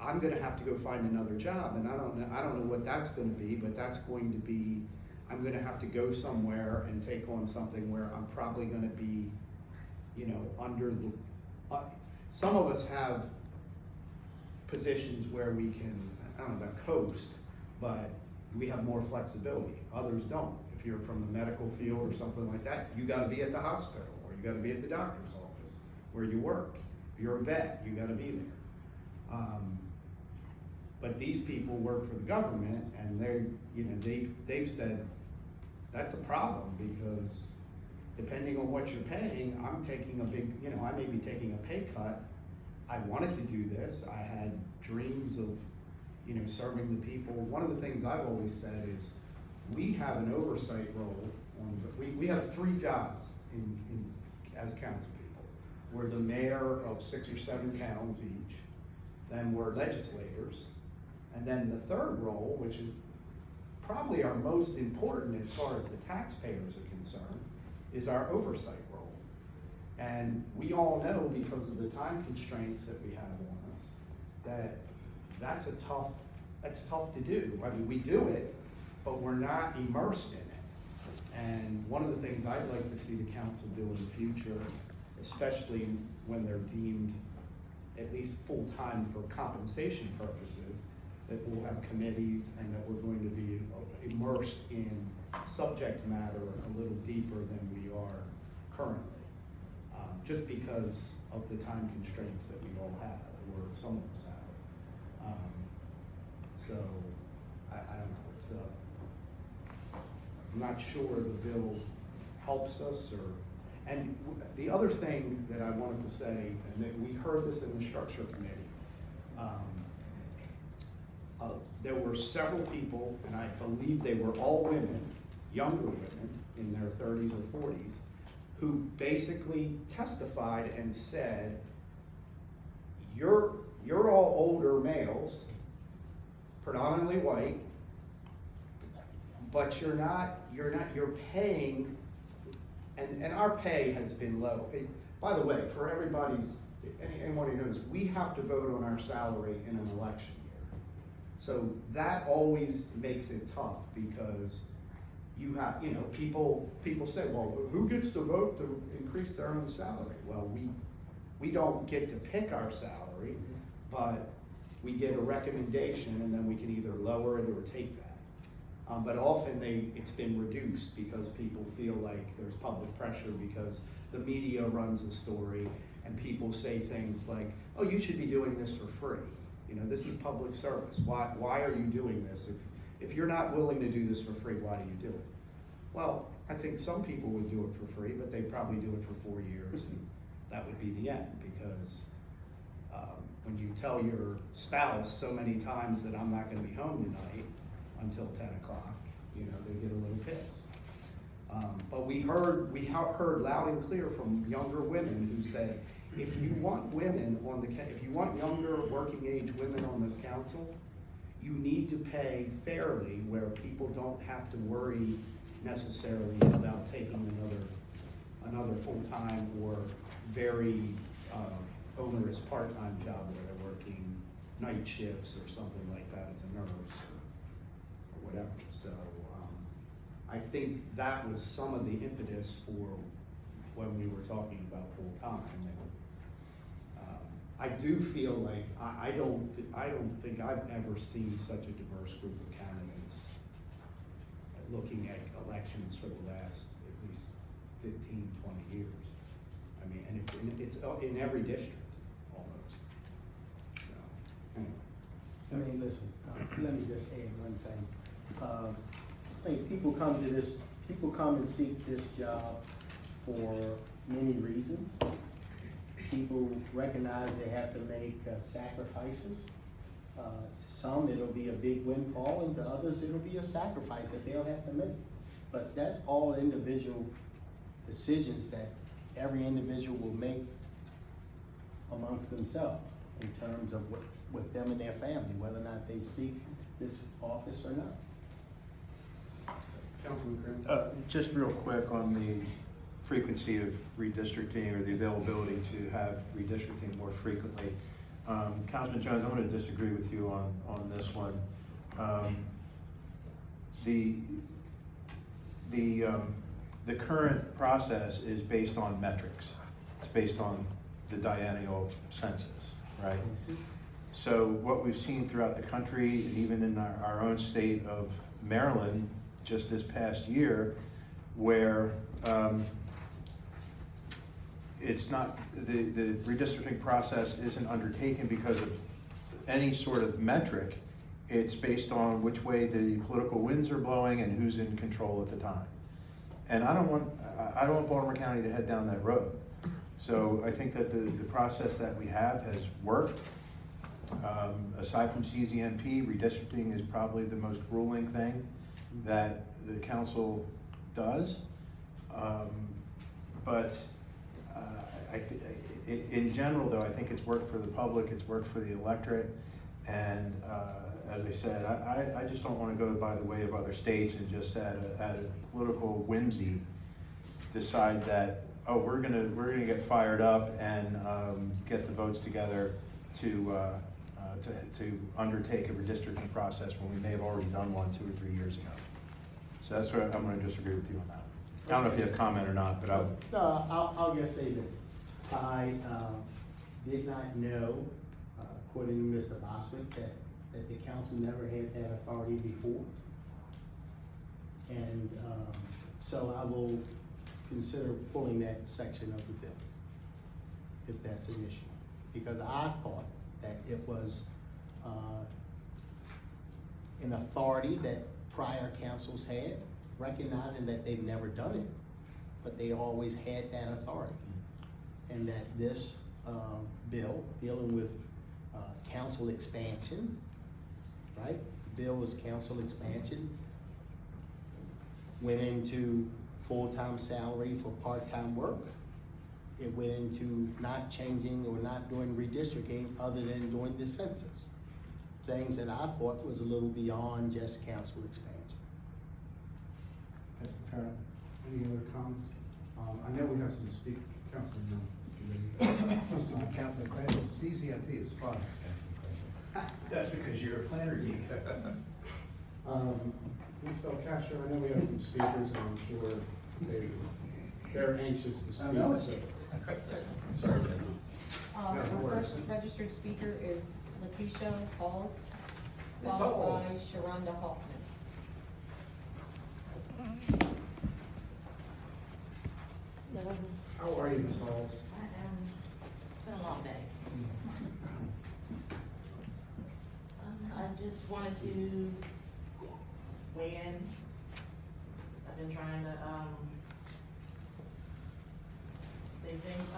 I'm gonna have to go find another job, and I don't know what that's gonna be, but that's going to be, I'm gonna have to go somewhere and take on something where I'm probably gonna be, under the, some of us have positions where we can, I don't know about coast, but we have more flexibility. Others don't. If you're from the medical field or something like that, you gotta be at the hospital, or you gotta be at the doctor's office where you work. If you're a vet, you gotta be there. But these people work for the government, and they're, you know, they've said, that's a problem, because depending on what you're paying, I'm taking a big, you know, I may be taking a pay cut. I wanted to do this, I had dreams of, you know, serving the people. One of the things I've always said is, we have an oversight role we have 3 jobs as council people. We're the mayor of 6 or 7 towns each, then we're legislators, and then the third role, which is probably our most important as far as the taxpayers are concerned, is our oversight role. And we all know, because of the time constraints that we have on us, that that's tough to do. I mean, we do it, but we're not immersed in it. And one of the things I'd like to see the council do in the future, especially when they're deemed at least full-time for compensation purposes, that we'll have committees and that we're going to be immersed in subject matter a little deeper than we are currently. Just because of the time constraints that we all have, or some of us have. So, I don't know, I'm not sure the bill helps us, and the other thing that I wanted to say, and that we heard this in the structure committee, there were several people, and I believe they were all women, younger women in their 30s or 40s, who basically testified and said, you're all older males, predominantly white, but you're paying, and our pay has been low. By the way, for anyone who knows, we have to vote on our salary in an election year. So that always makes it tough, because you have, you know, people say, well, who gets to vote to increase their own salary? Well, we don't get to pick our salary, but we get a recommendation, and then we can either lower it or take that. But often it's been reduced because people feel like there's public pressure, because the media runs a story and people say things like, oh, you should be doing this for free. You know, this is public service. Why are you doing this? If you're not willing to do this for free, why do you do it? Well, I think some people would do it for free, but they'd probably do it for 4 years, and that would be the end, because when you tell your spouse so many times that I'm not gonna be home tonight until 10 o'clock, you know, they get a little pissed. But we heard loud and clear from younger women who said, if you want younger working age women on this council, you need to pay fairly, where people don't have to worry necessarily about taking another full-time or very onerous part-time job where they're working night shifts or something like that as a nurse or whatever. So I think that was some of the impetus for when we were talking about full-time. I do feel like I don't think I've ever seen such a diverse group of candidates looking at elections for the last at least 15, 20 years. I mean, and it's in every district almost. So, anyway. I mean, listen, let me just add one thing. I think people come and seek this job for many reasons. People recognize they have to make sacrifices. To some, it'll be a big windfall, and to others, it'll be a sacrifice that they'll have to make. But that's all individual decisions that every individual will make amongst themselves in terms of with them and their family, whether or not they seek this office or not. Councilman Green? Just real quick on the frequency of redistricting, or the availability to have redistricting more frequently. Councilman Jones, I'm going to disagree with you on this one. The current process is based on metrics. It's based on the biennial census, right? So what we've seen throughout the country, and even in our own state of Maryland, just this past year, where it's not, the redistricting process isn't undertaken because of any sort of metric, it's based on which way the political winds are blowing and who's in control at the time. And I don't want Baltimore County to head down that road. So I think that the process that we have has worked. Aside from CZNP, redistricting is probably the most grueling thing that the council does. But in general, though, I think it's worked for the public, it's worked for the electorate, and as I said, I just don't want to go by the way of other states and just at a political whimsy decide that, oh, we're gonna get fired up and get the votes together to undertake a redistricting process when we may have already done one 2 or 3 years ago. So that's where I'm going to disagree with you on that. I don't know if you have comment or not, but No, I'll just say this. I did not know, according to Mr. Boswick, that the council never had that authority before. And so I will consider pulling that section of the bill, if that's an issue. Because I thought that it was an authority that prior councils had, recognizing that they've never done it, but they always had that authority. And that this bill dealing with council expansion, right? The bill was council expansion, went into full-time salary for part-time work. It went into not changing or not doing redistricting other than doing the census. Things that I thought was a little beyond just council expansion. fair enough. Any other comments? I know we have some Councilman. Councilman Crandall, CZMP is fun. That's because you're a planner geek. Ms. Belcastro, I know we have some speakers, and I'm sure they're anxious to speak. I know it. so- Sorry. Sorry. Our No worries. first registered speaker is Letitia Halls, Ms. followed Halls. by Sharonda Hoffman. How are you, Ms. Halls? It's been a long day. I just wanted to weigh in. I've been trying to, say things.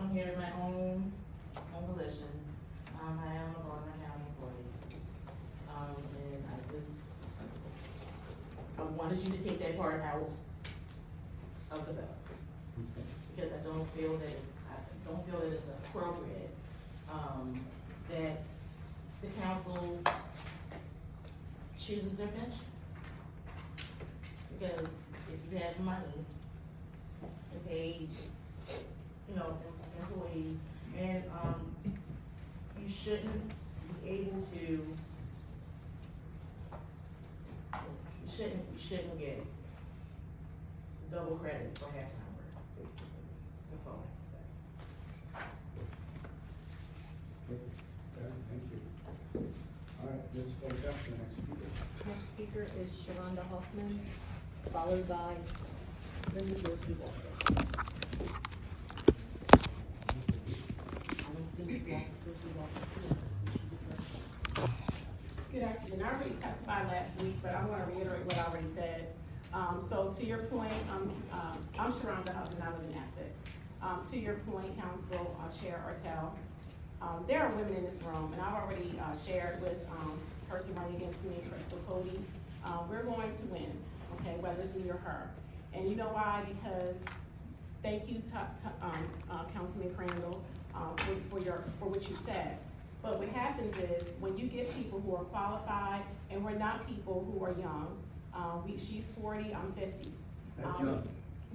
I'm here in my own volition. I am a Baltimore County employee. And I wanted you to take that part out of the bill. Because I don't feel that it's appropriate, that the council chooses their bench. Because if you have money to pay, employees, and, you shouldn't be able to, you shouldn't get double credit for half-time work, basically. That's all I have to say. Okay, thank you. All right, Ms. Belcastro, next speaker. Next speaker is Sharonda Hoffman, followed by Linda Dorsey Walker. I don't see Ms. Dorsey Walker. Good afternoon. I already testified last week, but I'm going to reiterate what I already said. So to your point, I'm Sharonda Huffman, I live in Essex. To your point, Council Chair Artel, there are women in this room, and I've already shared with person running against me, Crystal Cody. We're going to win, okay, whether it's me or her. And you know why? Because thank you, Councilman Crandall, for what you said. But what happens is when you get people who are qualified, and we're not people who are young. She's 40, I'm 50.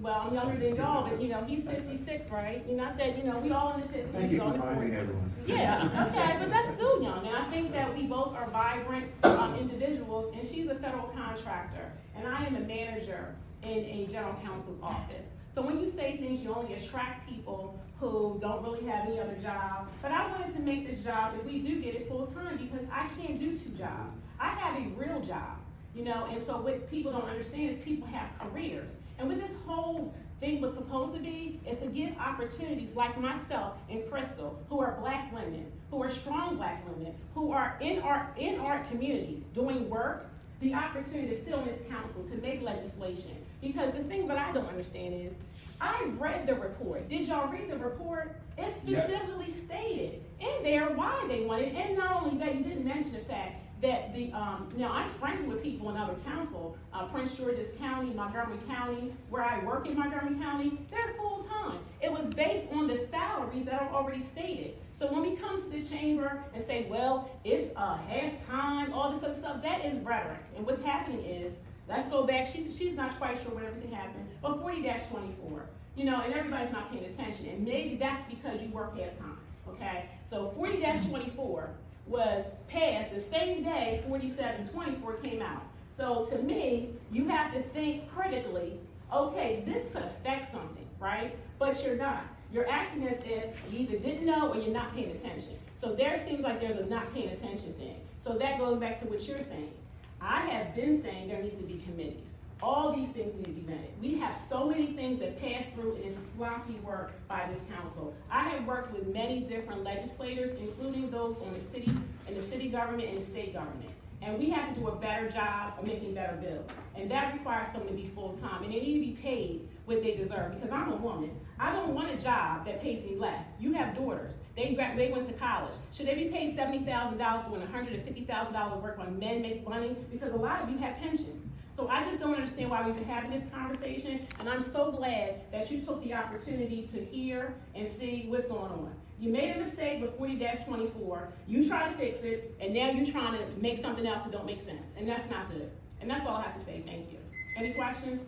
Well, I'm younger than y'all, but he's 56, right? Not that, we all in the 50s. Thank you all for in the reminding 40s. everyone. Yeah, okay, but that's still young, and I think that we both are vibrant individuals, and she's a federal contractor, and I am a manager in a general counsel's office. So when you say things, you only attract people who don't really have any other job. But I wanted to make this job, if we do get it, full-time, because I can't do 2 jobs. I have a real job, and so what people don't understand is people have careers. And what this whole thing was supposed to be is to give opportunities like myself and Crystal, who are black women, who are strong black women, who are in our community doing work, the opportunity to sit on this council to make legislation. Because the thing that I don't understand is, I read the report. Did y'all read the report? It specifically stated in there why they wanted, and not only that, you didn't mention the fact that the, now I'm friends with people in other council, Prince George's County, Montgomery County, where I work in Montgomery County, they're full-time. It was based on the salaries that are already stated. So when we come to the chamber and say, well, it's half-time, all this other stuff, that is rhetoric. And what's happening is, let's go back, she's not quite sure when everything happened, but 40-24, you know, and everybody's not paying attention, and maybe that's because you work half-time, okay? So 40-24 was passed the same day 47-24 came out. So to me, you have to think critically, okay, this could affect something, right? But you're not. You're acting as if you either didn't know or you're not paying attention. So there seems like there's a not paying attention thing. So that goes back to what you're saying. I have been saying there needs to be committees. All these things need to be vetted. We have so many things that pass through and it's sloppy work by this council. I have worked with many different legislators, including those on the city, and the city government and the state government. And we have to do a better job of making better bills. And that requires someone to be full-time, and they need to be paid what they deserve, because I'm a woman. I don't want a job that pays me less. You have daughters. They went to college. Should they be paid $70,000 when $150,000 work when men make money? Because a lot of you have pensions. So I just don't understand why we've been having this conversation, and I'm so glad that you took the opportunity to hear and see what's going on. You made a mistake with 40-24, you tried to fix it, and now you're trying to make something else that don't make sense, and that's not good. And that's all I have to say, thank you. Any questions?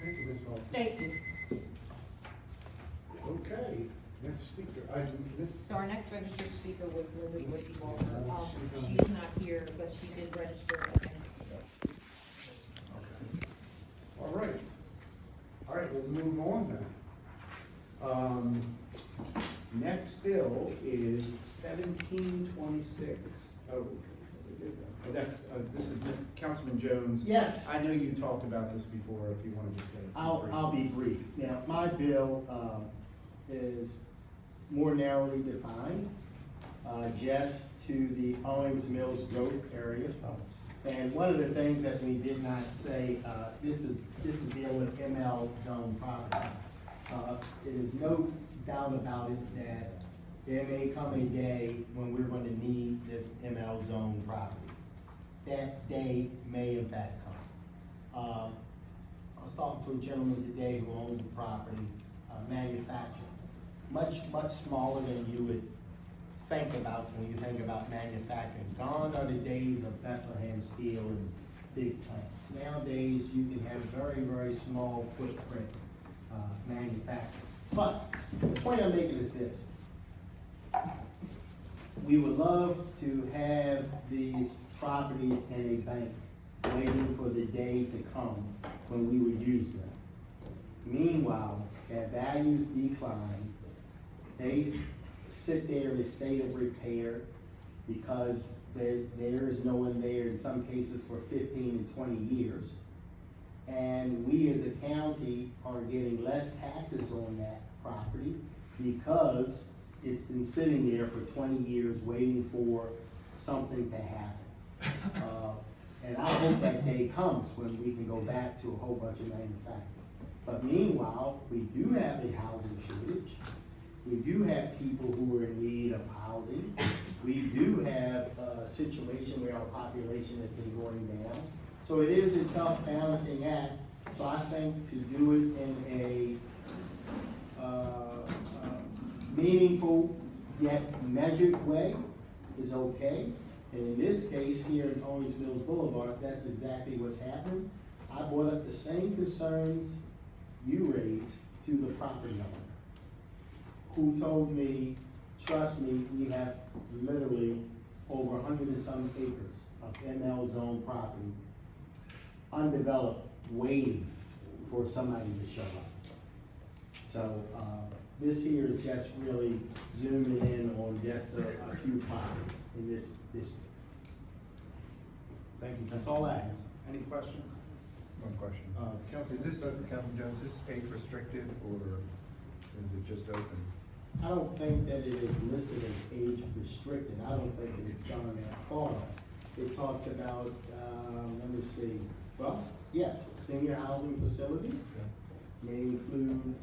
Thank you, Ms. Hoffman. Thank you. Okay, next speaker, Ms. So our next registered speaker was Linda Dorsey-Walker. She's not here, but she did register against it. All right, we'll move on then. Next bill is 1726. This is Councilman Jones. Yes. I know you talked about this before, if you wanted to say. I'll be brief. Now, my bill, is more narrowly defined, just to the Owings Mills growth area. And one of the things that we did not say, this is dealing with ML zone properties. It is no doubt about it that there may come a day when we're gonna need this ML zone property. That day may in fact come. I was talking to a gentleman today who owns the property, manufacturing, much smaller than you would think about when you think about manufacturing. Gone are the days of Bethlehem Steel and big plants. Nowadays, you can have very, very small footprint manufacturing. But the point I'm making is this. We would love to have these properties in a bank, waiting for the day to come when we would use them. Meanwhile, their values decline. They sit there in a state of repair because there is no one there, in some cases for 15 and 20 years. And we as a county are getting less taxes on that property because it's been sitting there for 20 years waiting for something to happen. And I hope that day comes when we can go back to a whole bunch of manufacturing. But meanwhile, we do have a housing shortage. We do have people who are in need of housing. We do have a situation where our population has been going down. So it is a tough balancing act. So I think to do it in a meaningful yet measured way is okay. And in this case here in Owings Mills Boulevard, that's exactly what's happened. I brought up the same concerns you raised to the property owner, who told me, trust me, we have literally over 100 and some acres of ML zone property, undeveloped, waiting for somebody to show up. So this here is just really zooming in on just a few properties in this district. Thank you. That's all I have. Any questions? One question. Councilman- Is this, Councilman Jones, is this age restricted or is it just open? I don't think that it is listed as age restricted. I don't think that it's gone that far. It talks about, let me see, well, yes, senior housing facility may include,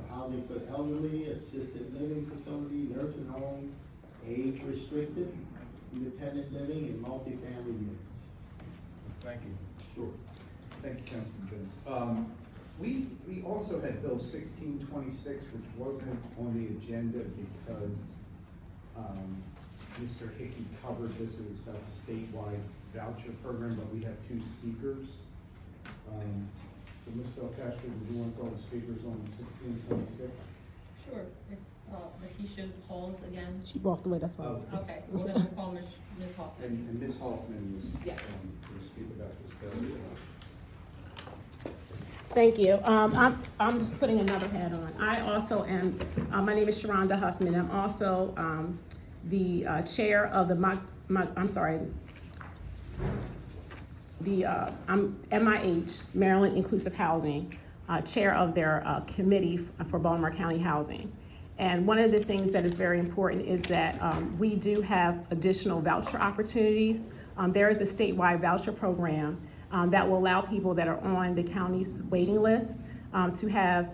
housing for the elderly, assisted living facility, nursing home, age restricted, independent living, and multifamily units. Thank you. Sure. Thank you, Councilman Jones. We also had Bill 1626, which wasn't on the agenda because, Mr. Hickey covered this. It was about the statewide voucher program, but we have two speakers. So Ms. Belcastro, do you want to call the speakers on 1626? Sure, it's, Lakeisha Halls again. She walked away, that's why. Okay, well, then we'll call Ms. Hoffman. And Ms. Hoffman was, Yes. will speak about this bill. Thank you. I'm putting another hat on. I also am, my name is Sharonda Huffman. I'm also the chair of the, I'm MIH, Maryland Inclusive Housing, chair of their committee for Baltimore County Housing. And one of the things that is very important is that we do have additional voucher opportunities. There is a statewide voucher program that will allow people that are on the county's waiting list to have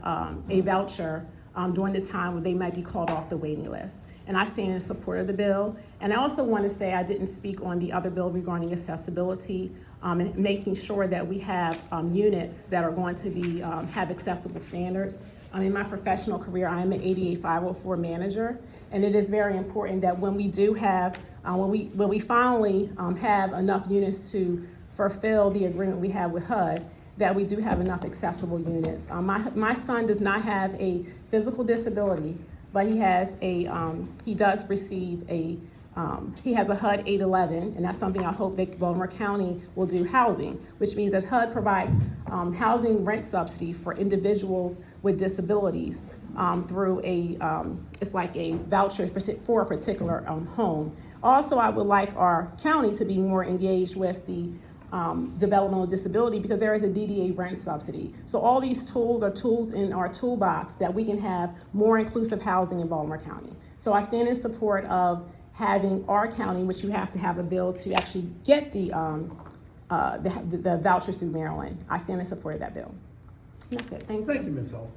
a voucher during the time when they might be called off the waiting list. And I stand in support of the bill. And I also want to say I didn't speak on the other bill regarding accessibility and making sure that we have units that are going to be have accessible standards. In my professional career, I am an ADA 504 manager, and it is very important that when we do have, when we finally have enough units to fulfill the agreement we have with HUD, that we do have enough accessible units. My son does not have a physical disability, but he has a, he does receive a, he has a HUD 811, and that's something I hope that Baltimore County will do housing, which means that HUD provides housing rent subsidy for individuals with disabilities through a, it's like a voucher for a particular home. Also, I would like our county to be more engaged with the developmental disability because there is a DDA rent subsidy. So all these tools are tools in our toolbox that we can have more inclusive housing in Baltimore County. So I stand in support of having our county, which you have to have a bill to actually get the vouchers through Maryland. I stand in support of that bill. And that's it. Thank you. Thank you, Ms. Hoffman.